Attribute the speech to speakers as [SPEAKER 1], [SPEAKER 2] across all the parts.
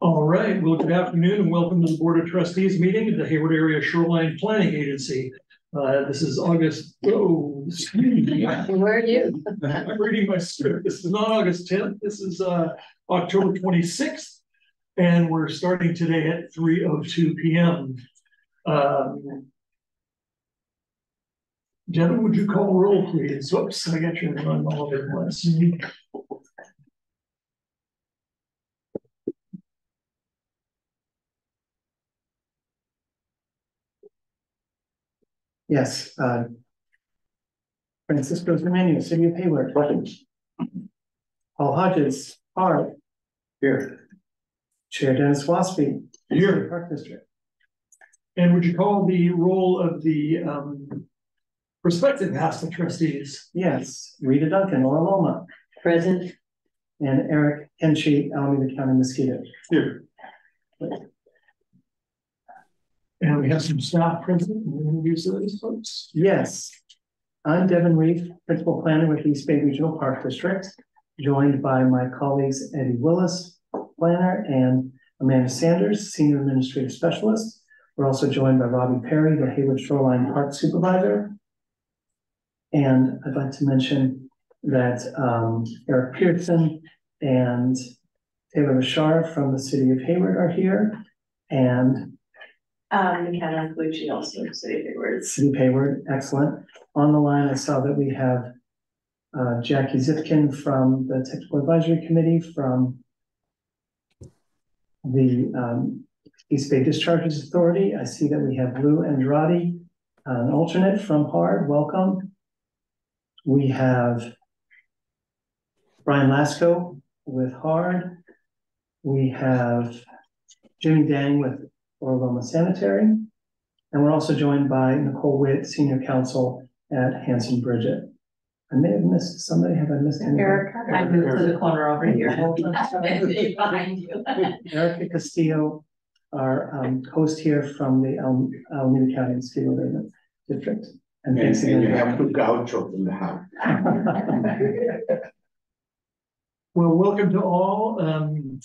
[SPEAKER 1] All right, well, good afternoon and welcome to the Board of Trustees meeting of the Hayward Area Shoreline Planning Agency. This is August,
[SPEAKER 2] Where are you?
[SPEAKER 1] I'm reading my script. This is not August 10th. This is October 26th. And we're starting today at 3:02 p.m. Devin, would you call roll, please? Whoops, I got you run all over the place.
[SPEAKER 3] Yes, Francisco Zimeno, City of Hayward. Paul Hodges, Hart. Here. Chair Dennis Waspy.
[SPEAKER 1] Here.
[SPEAKER 3] Park District.
[SPEAKER 1] And would you call the roll of the prospective HASPA trustees?
[SPEAKER 3] Yes, Rita Duncan, Laura Loma.
[SPEAKER 2] Present.
[SPEAKER 3] And Eric Henchy, Alameda County Mosquito.
[SPEAKER 1] Here. And we have some staff present. We're going to use those folks.
[SPEAKER 3] Yes, I'm Devin Reef, Principal Planner with East Bay Regional Park District, joined by my colleagues Eddie Willis, Planner, and Amanda Sanders, Senior Administrative Specialist. We're also joined by Robbie Perry, the Hayward Shoreline Park Supervisor. And I'd like to mention that Eric Pearson and Taylor Bashar from the City of Hayward are here. And
[SPEAKER 2] McKenna Lucci also City of Hayward.
[SPEAKER 3] City of Hayward, excellent. On the line, I saw that we have Jackie Zipkin from the Technical Advisory Committee from the East Bay Discharges Authority. I see that we have Lou Andrade, an alternate from HARD. Welcome. We have Brian Lasco with HARD. We have Jimmy Dang with Orloma Sanitary. And we're also joined by Nicole Witt, Senior Counsel at Hanson Bridget. I may have missed somebody. Have I missed anyone?
[SPEAKER 2] Eric, I moved to the corner over here. Behind you.
[SPEAKER 3] Erica Castillo, our host here from the Alameda County Mosquito Abatement District. And thanks again.
[SPEAKER 4] You have to gaucho in the house.
[SPEAKER 1] Well, welcome to all.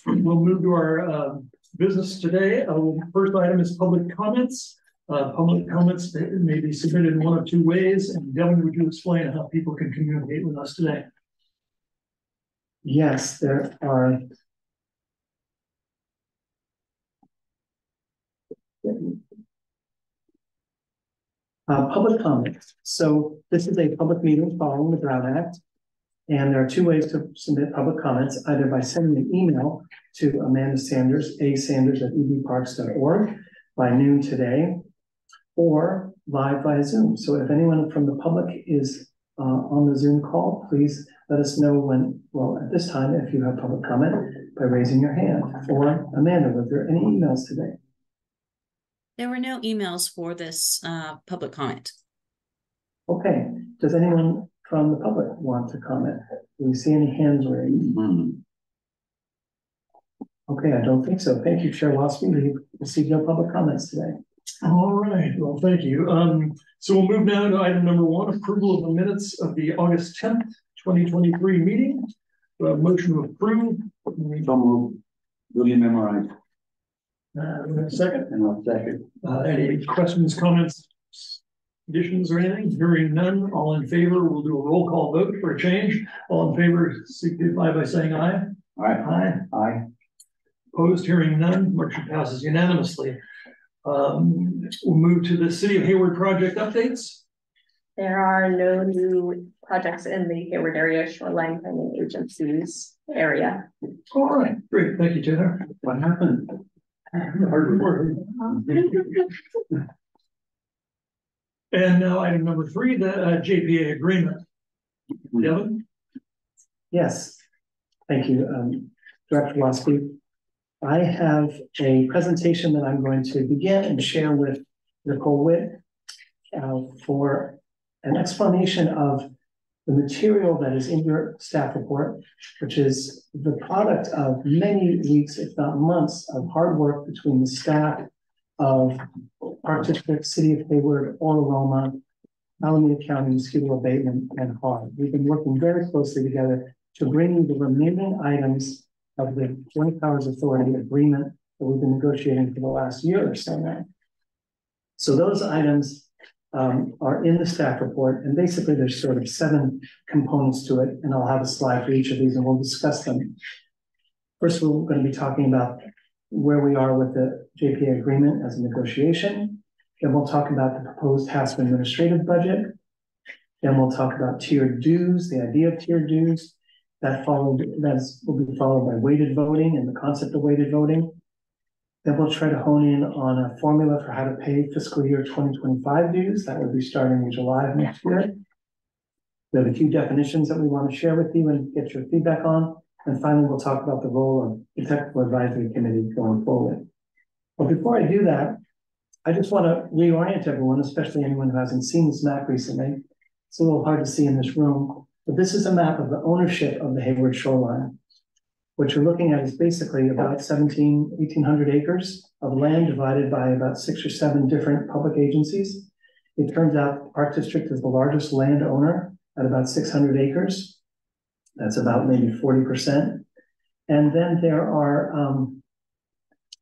[SPEAKER 1] We'll move to our business today. First item is public comments. Public comments may be submitted in one of two ways. And Devin, would you explain how people can communicate with us today?
[SPEAKER 3] Yes, there are. Public comments. So this is a public meeting following the Brown Act. And there are two ways to submit public comments, either by sending an email to Amanda Sanders, asanders@edparks.org by noon today, or live via Zoom. So if anyone from the public is on the Zoom call, please let us know when, well, at this time, if you have public comment by raising your hand. Or Amanda, were there any emails today?
[SPEAKER 5] There were no emails for this public comment.
[SPEAKER 3] Okay, does anyone from the public want to comment? Do we see any hands raised? Okay, I don't think so. Thank you, Chair Waspy. We received no public comments today.
[SPEAKER 1] All right, well, thank you. So we'll move now to item number one, approval of the minutes of the August 10th, 2023 meeting. Motion to approve.
[SPEAKER 4] So moved. William memorized.
[SPEAKER 1] A second.
[SPEAKER 4] And I'll second.
[SPEAKER 1] Any questions, comments, additions, or anything? Hearing none, all in favor, we'll do a roll call vote for a change. All in favor, signify by saying aye.
[SPEAKER 4] Aye.
[SPEAKER 1] Aye.
[SPEAKER 4] Aye.
[SPEAKER 1] Opposed, hearing none, motion passes unanimously. We'll move to the City of Hayward project updates.
[SPEAKER 2] There are no new projects in the Hayward Area Shoreline Planning Agency's area.
[SPEAKER 1] All right, great, thank you, Taylor.
[SPEAKER 4] What happened?
[SPEAKER 1] Hard work. And now item number three, the JPA agreement. Devin?
[SPEAKER 3] Yes, thank you, Director Waspy. I have a presentation that I'm going to begin and share with Nicole Witt for an explanation of the material that is in your staff report, which is the product of many weeks, if not months, of hard work between the staff of Park District, City of Hayward, Orloma, Alameda County Mosquito Abatement, and HARD. We've been working very closely together to bring you the remaining items of the Joint Powers Authority agreement that we've been negotiating for the last year or so now. So those items are in the staff report, and basically there's sort of 7 components to it, and I'll have a slide for each of these and we'll discuss them. First, we're going to be talking about where we are with the JPA agreement as a negotiation. Then we'll talk about the proposed HASPA administrative budget. Then we'll talk about tiered dues, the idea of tiered dues. Will be followed by weighted voting and the concept of weighted voting. Then we'll try to hone in on a formula for how to pay fiscal year 2025 dues. That will be starting in July of next year. We have a few definitions that we want to share with you and get your feedback on. And finally, we'll talk about the role of the Technical Advisory Committee going forward. But before I do that, I just want to reorient everyone, especially anyone who hasn't seen this map recently. It's a little hard to see in this room, but this is a map of the ownership of the Hayward shoreline. What you're looking at is basically about 1,800 acres of land divided by about 6 or 7 different public agencies. It turns out the Park District is the largest landowner at about 600 acres. That's about maybe 40%. And then there are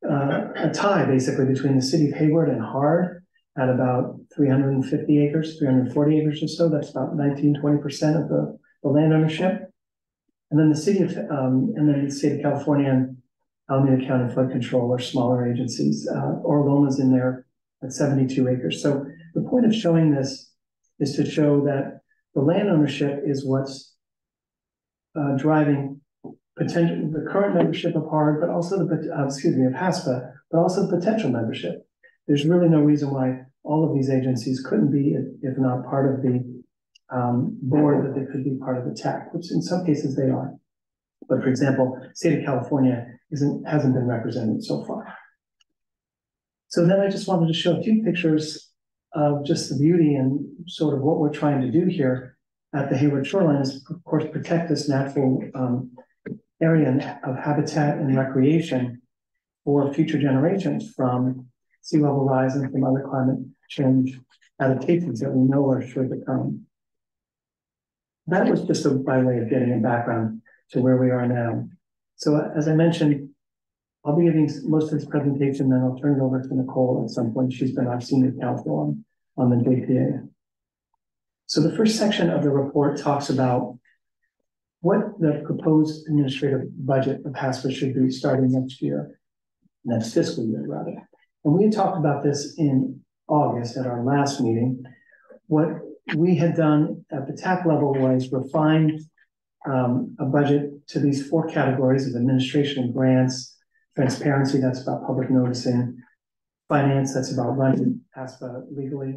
[SPEAKER 3] a tie basically between the city of Hayward and Hard at about 350 acres, 340 acres or so. That's about 19–20% of the land ownership. And then the state of California and Alameda County Flood Control are smaller agencies. Orloma's in there at 72 acres. So the point of showing this is to show that the land ownership is what's driving the current membership of HARD, but also of HASPA, but also the potential membership. There's really no reason why all of these agencies couldn't be, if not part of the board, that they could be part of the TAC, which in some cases they are. But for example, state of California hasn't been represented so far. So then I just wanted to show a few pictures of just the beauty and sort of what we're trying to do here at the Hayward shoreline is, of course, protect this natural area of habitat and recreation for future generations from sea level rise and from other climate change adaptations that we know are sure to come. That was just by way of getting a background to where we are now. So as I mentioned, I'll be giving most of this presentation, then I'll turn it over to Nicole at some point. She's been our senior counsel on the JPA. So the first section of the report talks about what the proposed administrative budget of HASPA should be starting next fiscal year rather. And we had talked about this in August at our last meeting. What we had done at the TAC level was refined a budget to these 4 categories of administration and grants, transparency, that's about public noticing, finance, that's about running HASPA legally,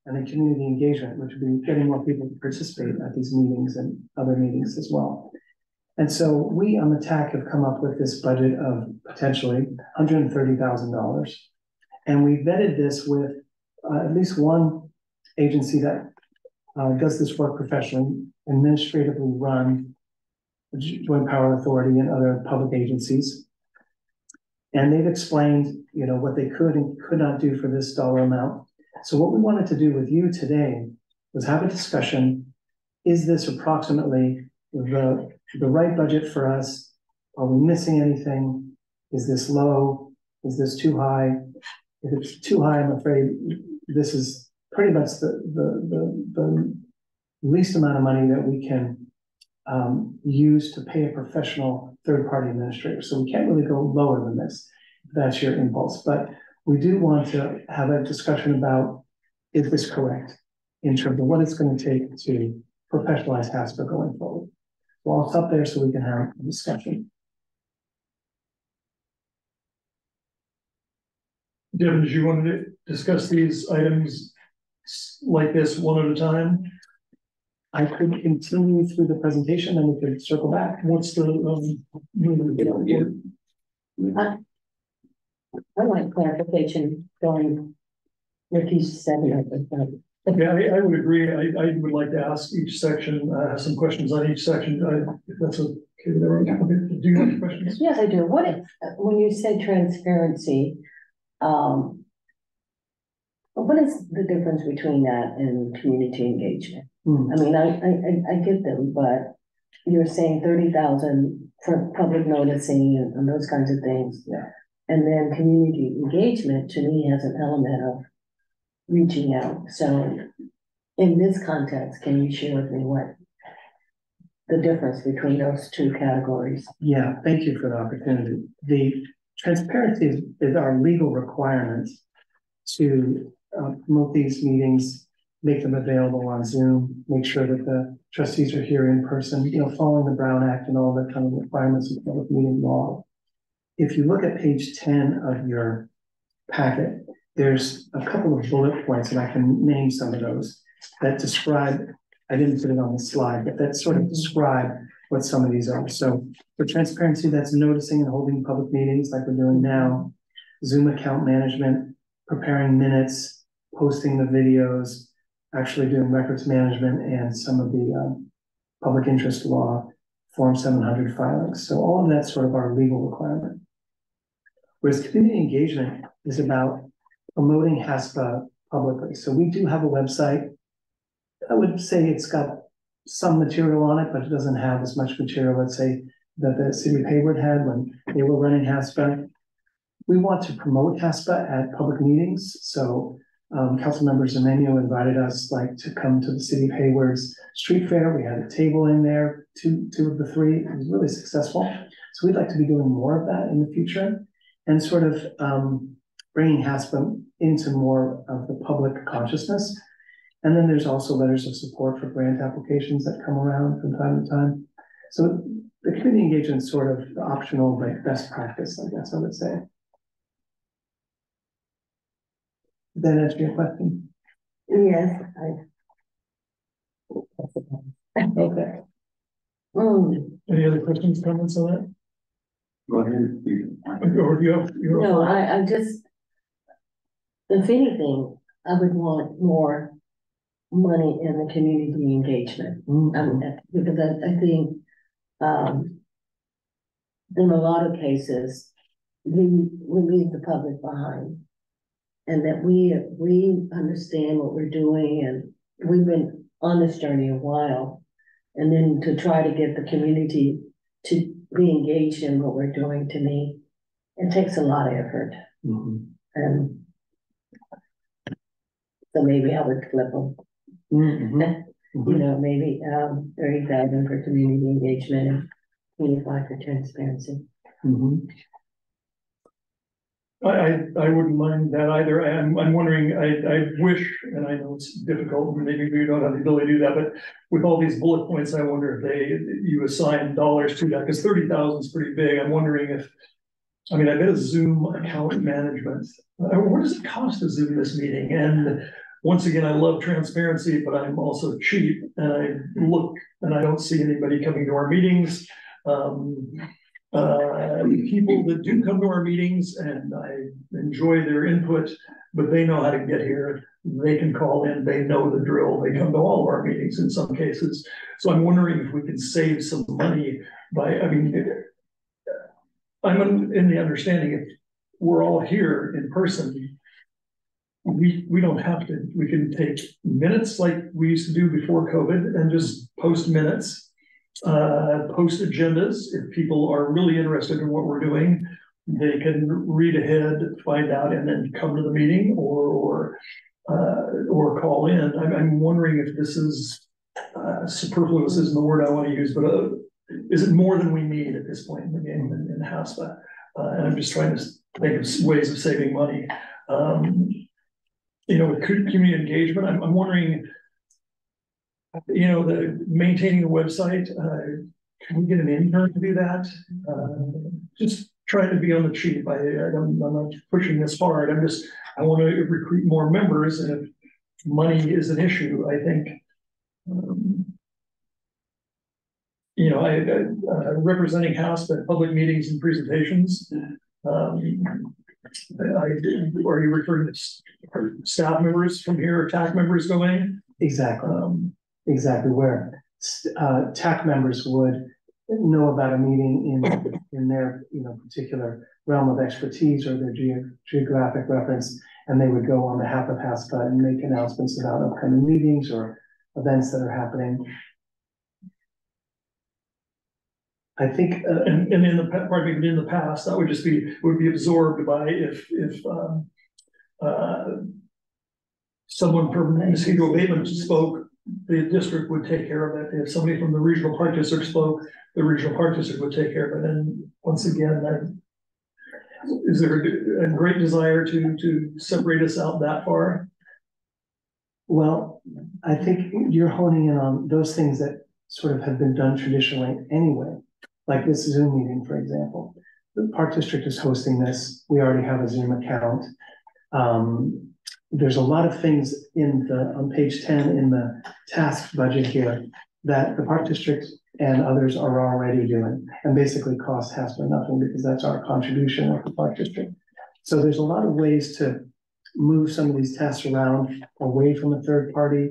[SPEAKER 3] and then community engagement, which would be getting more people to participate at these meetings and other meetings as well. And so we on the TAC have come up with this budget of potentially $130,000. And we vetted this with at least one agency that does this work professionally, administratively run the Joint Power Authority and other public agencies. And they've explained, what they could and could not do for this dollar amount. So what we wanted to do with you today was have a discussion. Is this approximately the right budget for us? Are we missing anything? Is this low? Is this too high? If it's too high, I'm afraid this is pretty much the least amount of money that we can use to pay a professional third-party administrator. So we can't really go lower than this, if that's your impulse. But we do want to have a discussion about, is this correct in terms of what it's going to take to professionalize HASPA going forward. So I'll stop there so we can have a discussion.
[SPEAKER 1] Devin, did you want to discuss these items like this one at a time?
[SPEAKER 3] I could continue through the presentation and we could circle back. What's the
[SPEAKER 6] I want clarification going with these 7.
[SPEAKER 1] Okay, I would agree. I would like to ask each section, some questions on each section. If that's okay with everyone. Okay. Do you have questions?
[SPEAKER 6] Yes, I do. When you say transparency, what is the difference between that and community engagement? I mean, I get them, but you're saying 30,000 for public noticing and those kinds of things.
[SPEAKER 3] Yeah.
[SPEAKER 6] And then community engagement to me has an element of reaching out. So in this context, can you share with me what the difference between those two categories?
[SPEAKER 3] Yeah, thank you for the opportunity. The transparency is our legal requirement to promote these meetings, make them available on Zoom, make sure that the trustees are here in person, following the Brown Act and all the kind of requirements of public meeting law. If you look at page 10 of your packet, there's a couple of bullet points, and I can name some of those that describe, I didn't put it on the slide, but that sort of describe what some of these are. So for transparency, that's noticing and holding public meetings like we're doing now, Zoom account management, preparing minutes, posting the videos, actually doing records management, and some of the public interest law, Form 700 filings. So all of that's sort of our legal requirement. Whereas community engagement is about promoting HASPA publicly. So we do have a website. I would say it's got some material on it, but it doesn't have as much material, let's say, that the city of Hayward had when they were running HASPA. We want to promote HASPA at public meetings. So Councilmember Zamenio invited us to come to the city of Hayward's street fair. We had a table in there, two of the three. It was really successful. So we'd like to be doing more of that in the future and sort of bringing HASPA into more of the public consciousness. And then there's also letters of support for grant applications that come around from time to time. So the community engagement is sort of optional, but best practice, I guess I would say. Did that answer your question?
[SPEAKER 6] Yes,
[SPEAKER 3] Okay.
[SPEAKER 1] Any other questions, comments on that?
[SPEAKER 4] Go ahead.
[SPEAKER 1] Or you're
[SPEAKER 6] no, I just, if anything, I would want more money in the community engagement. Because I think in a lot of cases, we leave the public behind. And that we understand what we're doing, and we've been on this journey a while. And then to try to get the community to be engaged in what we're doing, to me, it takes a lot of effort. And so maybe I would flip them. Maybe 30,000 for community engagement and 25 for transparency.
[SPEAKER 1] I wouldn't mind that either. I'm wondering, I wish, and I know it's difficult, maybe we don't have the ability to do that, but with all these bullet points, I wonder if you assign dollars to that, because 30,000 is pretty big. I'm wondering if, I bet a Zoom account management, what does it cost to Zoom this meeting? And once again, I love transparency, but I'm also cheap, and I look and I don't see anybody coming to our meetings. People that do come to our meetings, and I enjoy their input, but they know how to get here. They can call in, they know the drill. They come to all of our meetings in some cases. So I'm wondering if we can save some money by, I'm in the understanding if we're all here in person, we don't have to, we can take minutes like we used to do before COVID and just post minutes. Post agendas. If people are really interested in what we're doing, they can read ahead, find out, and then come to the meeting or call in. I'm wondering if this is superfluous isn't the word I want to use, but is it more than we need at this point in the game in HASPA? And I'm just trying to think of ways of saving money. With community engagement, I'm wondering, maintaining the website, can we get an intern to do that? Just trying to be on the cheap. I'm not pushing this hard. I want to recruit more members, and if money is an issue, I think, representing House at public meetings and presentations. Are you referring to staff members from here or TAC members going?
[SPEAKER 3] Exactly. Exactly where TAC members would know about a meeting in their particular realm of expertise or their geographic reference, and they would go on behalf of HASPA and make announcements about upcoming meetings or events that are happening. I think,
[SPEAKER 1] And in the, pardon me, in the past, that would just be, would be absorbed by if someone from mosquito abatement spoke, the district would take care of it. If somebody from the regional park district spoke, the regional park district would take care of it. And once again, is there a great desire to separate us out that far?
[SPEAKER 3] well, I think you're honing in on those things that sort of have been done traditionally anyway, like this Zoom meeting, for example. The park district is hosting this. We already have a Zoom account. There's a lot of things on page 10 in the task budget here that the park district and others are already doing, and basically cost HASPA nothing because that's our contribution of the park district. So there's a lot of ways to move some of these tasks around away from a third party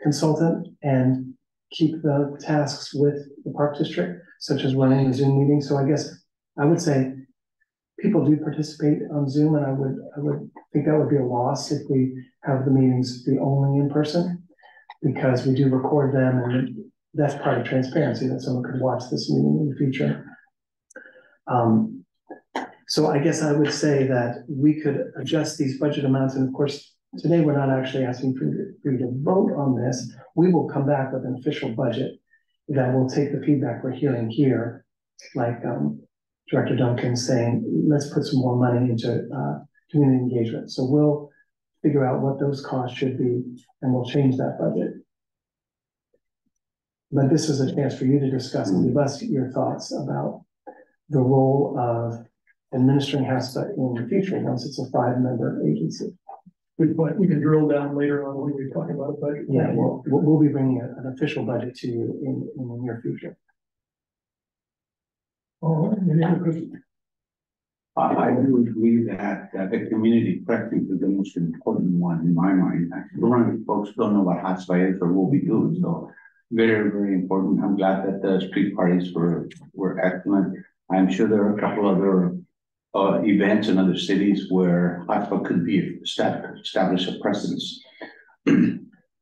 [SPEAKER 3] consultant and keep the tasks with the park district, such as running a Zoom meeting. So I guess I would say people do participate on Zoom, and I would think that would be a loss if we have the meetings be only in person, because we do record them, and that's part of transparency, that someone could watch this meeting in the future. So I guess I would say that we could adjust these budget amounts, and of course, today we're not actually asking for you to vote on this. We will come back with an official budget that will take the feedback we're hearing here, like Director Duncan saying, let's put some more money into community engagement. So we'll figure out what those costs should be, and we'll change that budget. But this is a chance for you to discuss and give us your thoughts about the role of administering HASPA in the future once it's a 5-member agency.
[SPEAKER 1] Good point. We can drill down later on when we talk about a budget.
[SPEAKER 3] Yeah, we'll be bringing an official budget to you in the near future.
[SPEAKER 1] All right, any other questions?
[SPEAKER 4] I do agree that the community preference is the most important one in my mind. Actually, folks don't know what HASPA is or what we do, so very, very important. I'm glad that the street parties were excellent. I'm sure there are a couple other events in other cities where HASPA could be establish a precedence.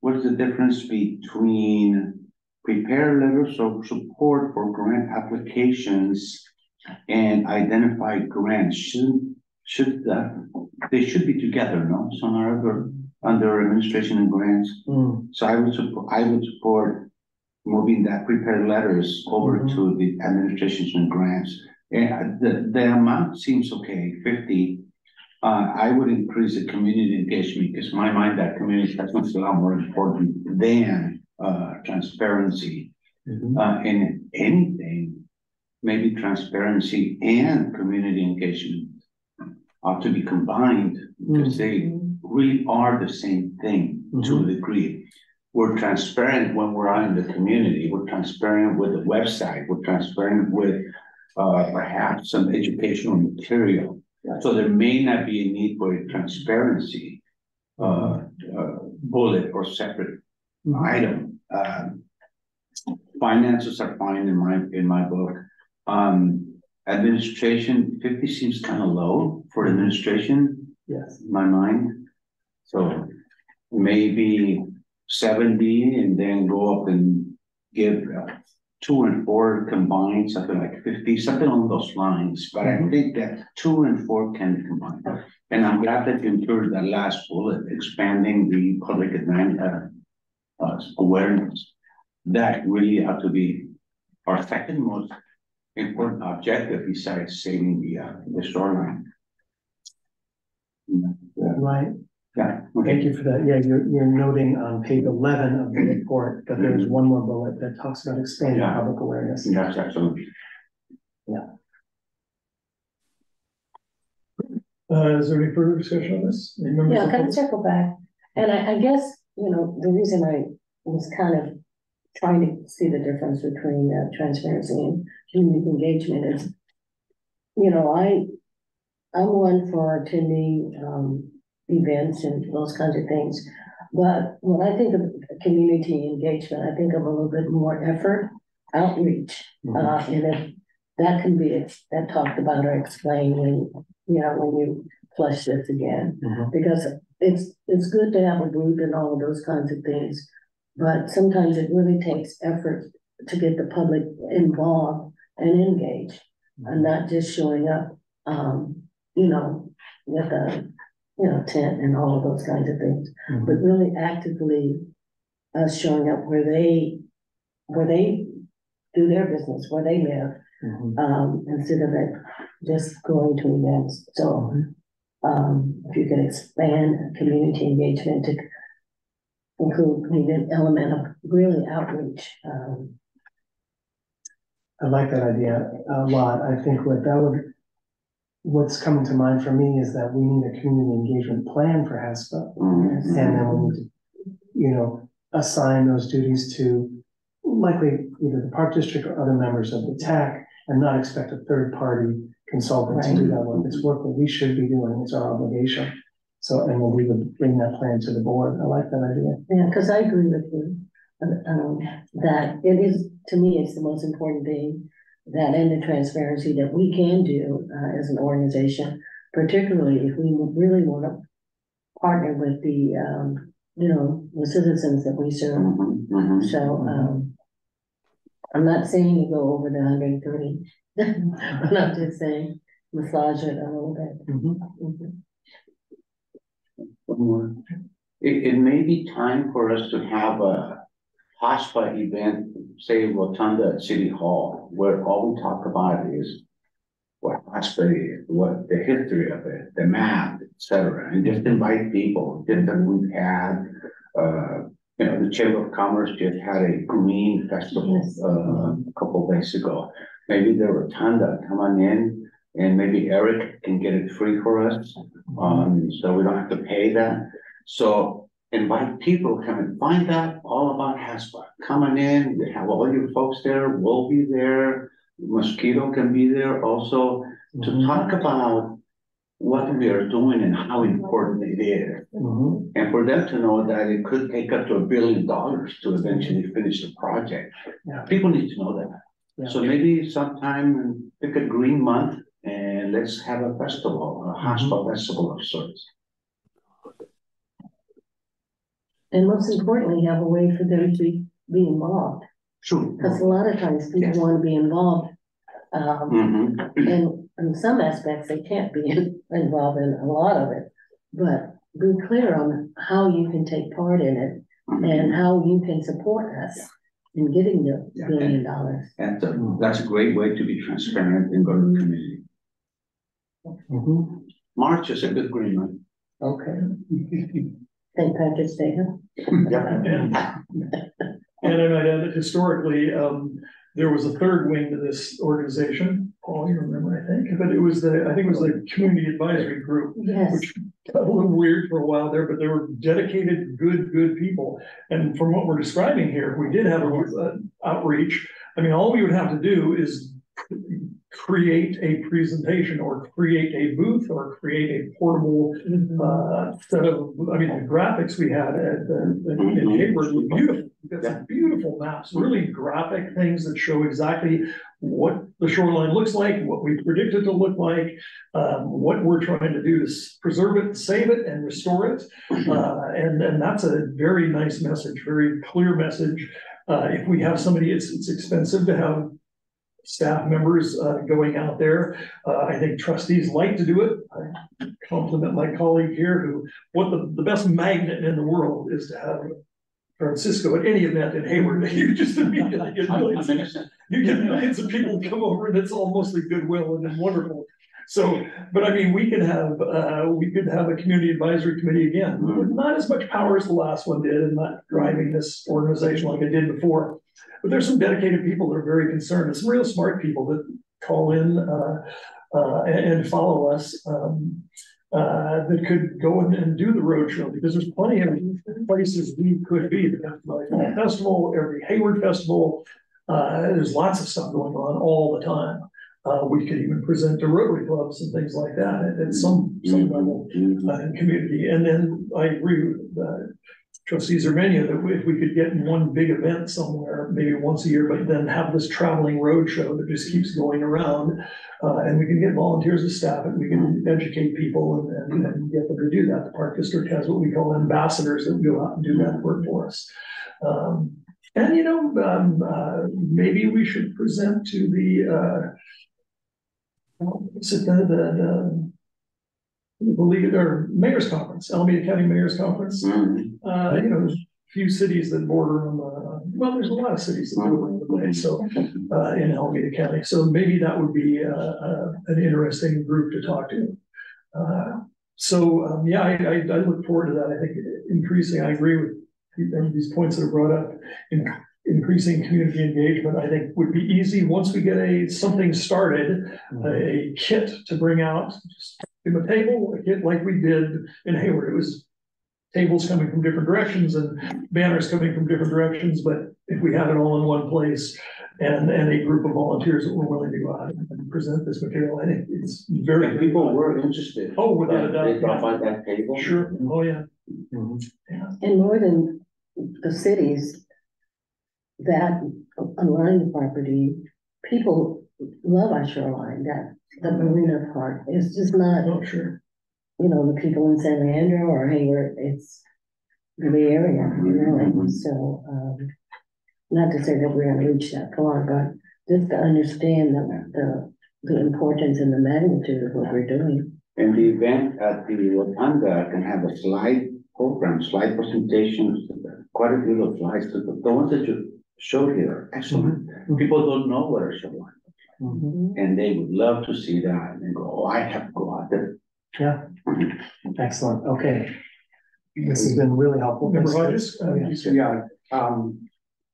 [SPEAKER 4] What's the difference between prepare letters of support for grant applications and identify grants? They should be together, no? Some are under administration and grants. So I would support moving that prepared letters over to the administrations and grants. And the amount seems okay, 50. I would increase the community engagement, because in my mind that community assessment is a lot more important than transparency. In anything, maybe transparency and community engagement ought to be combined, because they really are the same thing to a degree. We're transparent when we're out in the community. We're transparent with the website. We're transparent with perhaps some educational material. So there may not be a need for a transparency bullet or separate item. Finances are fine in my book. Administration, 50 seems kind of low for administration.
[SPEAKER 3] Yes,
[SPEAKER 4] in my mind. So maybe 70, and then go up and give 2 and 4 combined, something like 50, something along those lines. But I think that 2 and 4 can be combined. And I'm glad that you included that last bullet, expanding the public awareness. That really ought to be our second most important objective besides saving the shoreline.
[SPEAKER 3] right.
[SPEAKER 4] Yeah.
[SPEAKER 3] Thank you for that. Yeah, you're noting on page 11 of the report that there's one more bullet that talks about expanding public awareness.
[SPEAKER 4] Yes, absolutely.
[SPEAKER 1] Is there any further discussion on this?
[SPEAKER 6] Yeah, kind of circle back. And I guess, the reason I was kind of trying to see the difference between transparency and community engagement is, I'm one for attending events and those kinds of things. But when I think of community engagement, I think of a little bit more effort, outreach. And if that can be that talked about or explained when you flush this again, because it's good to have a group and all of those kinds of things, but sometimes it really takes effort to get the public involved and engaged, and not just showing up, you know, with a, you know, tent and all of those kinds of things, but really actively showing up where they do their business, where they live, instead of it just going to events. So, if you could expand community engagement to include an element of really outreach.
[SPEAKER 3] I like that idea a lot. I think what's coming to mind for me is that we need a community engagement plan for HASPA. And then we need to, you know, assign those duties to likely either the park district or other members of the TAC, and not expect a third party consultant to do that work. It's work that we should be doing. It's our obligation. So, and we would bring that plan to the board. I like that idea.
[SPEAKER 6] Yeah, because I agree with you, that it is, to me, it's the most important thing, that and the transparency that we can do as an organization, particularly if we really want to partner with the, you know, the citizens that we serve. So, I'm not saying you go over the 130, but I'm just saying massage it a little bit.
[SPEAKER 4] It may be time for us to have a HASPA event, say Rotunda at City Hall, where all we talk about is what HASPA is, what the history of it, the map, etc., and just invite people. Just that we've had, you know, the Chamber of Commerce just had a green festival a couple of days ago. Maybe the Rotunda come on in, and maybe Eric can get it free for us, so we don't have to pay that. So invite people to come and find out all about HASPA. Come on in, you have all your folks there, we'll be there, Mosquito can be there also, to talk about what we are doing and how important it is. And for them to know that it could take up to $1 billion to eventually finish the project. People need to know that. So maybe sometime pick a green month and let's have a festival, a HASPA festival of sorts.
[SPEAKER 6] And most importantly, have a way for them to be involved.
[SPEAKER 4] Sure.
[SPEAKER 6] Because a lot of times people want to be involved. And in some aspects, they can't be involved in a lot of it. But be clear on how you can take part in it and how you can support us in getting the $1 billion.
[SPEAKER 4] And that's a great way to be transparent and go to the community. March is a good green month.
[SPEAKER 6] Okay. St. Patrick's Day, huh?
[SPEAKER 1] And I might add that historically, there was a third wing to this organization. Paul, you remember, I think, but it was the community advisory group, which got a little weird for a while there, but they were dedicated, good people. And from what we're describing here, if we did have an outreach, I mean, all we would have to do is create a presentation or create a booth or create a portable set of, I mean, the graphics we had at in Hayward were beautiful. We've got some beautiful maps, really graphic things that show exactly what the shoreline looks like, what we predict it to look like, what we're trying to do to preserve it, save it, and restore it. And that's a very nice message, very clear message. If we have somebody, it's expensive to have staff members going out there. I think trustees like to do it. I compliment my colleague here who, the best magnet in the world is to have Francisco at any event in Hayward. You just immediately get millions. You get millions of people come over, and it's all mostly goodwill and wonderful. So, but I mean, we could have a community advisory committee again, with not as much power as the last one did, and not driving this organization like I did before. But there's some dedicated people that are very concerned. There's some real smart people that call in and follow us that could go and do the roadshow, because there's plenty of places we could be. The festival, every Hayward festival, there's lots of stuff going on all the time. We could even present to Rotary clubs and things like that at some level in community. And then I agree with Trustee Zermania that if we could get in one big event somewhere, maybe once a year, but then have this traveling road show that just keeps going around, and we can get volunteers to staff it, we can educate people and get them to do that. The Park District has what we call ambassadors that go out and do that work for us. And maybe we should present to the believe it or mayor's conference, Alameda County Mayor's Conference. There's a few cities that border on well, there's a lot of cities that border on the way, so in Alameda County. So maybe that would be an interesting group to talk to. Yeah, I look forward to that. I think increasing, I agree with these points that are brought up. Increasing community engagement, I think, would be easy once we get something started, a kit to bring out, just in the table, a kit like we did in Hayward. It was tables coming from different directions and banners coming from different directions, but if we had it all in one place and a group of volunteers that were willing to go out and present this material, I think it's very.
[SPEAKER 4] And people were interested.
[SPEAKER 1] Oh, without a doubt.
[SPEAKER 4] They dropped by that table.
[SPEAKER 1] Sure. Oh, yeah.
[SPEAKER 6] And more than the cities that align the property, people love our shoreline, that the marina part is just not,
[SPEAKER 1] Oh, sure.
[SPEAKER 6] The people in San Leandro or Hayward, it's the Bay Area, and so, not to say that we're gonna reach that far, but just to understand the importance and the magnitude of what we're doing.
[SPEAKER 4] And the event at the Rotunda can have a slide program, slide presentations, quite a few of slides. The ones that you showed here are excellent. People don't know what a shoreline looks like. And they would love to see that and go, oh, I have to go out there.
[SPEAKER 3] Yeah, excellent, okay. This has been really helpful.
[SPEAKER 1] Member Hodges?
[SPEAKER 7] Yeah,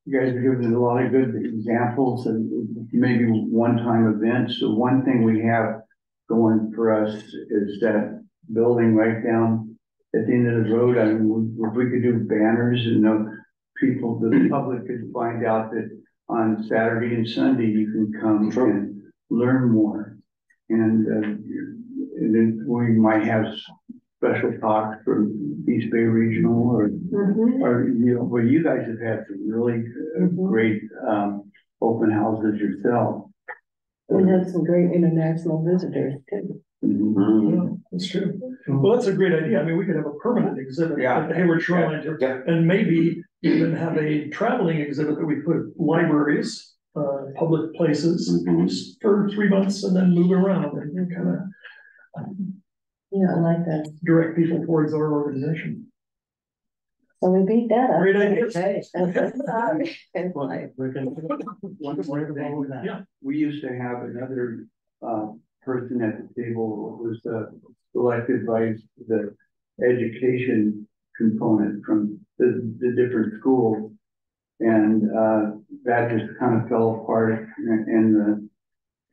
[SPEAKER 7] you guys are giving a lot of good examples and maybe one-time events. So one thing we have going for us is that building right down at the end of the road. I mean, if we could do banners and the public could find out that on Saturday and Sunday you can come and learn more. And then we might have special talks for East Bay Regional or where you guys have had some really great open houses yourself.
[SPEAKER 6] We have some great international visitors too.
[SPEAKER 1] Yeah, that's true. Well, that's a great idea. I mean, we could have a permanent exhibit at the Hayward Shoreline, and maybe even have a traveling exhibit that we put libraries, public places for 3 months and then move around and kind of
[SPEAKER 6] Yeah, I like that.
[SPEAKER 1] direct people towards our organization.
[SPEAKER 6] So we beat that up.
[SPEAKER 1] Great idea.
[SPEAKER 3] Okay.
[SPEAKER 7] We're gonna
[SPEAKER 1] Yeah.
[SPEAKER 7] We used to have another person at the table who was selected by the education component from the different schools. And that just kind of fell apart and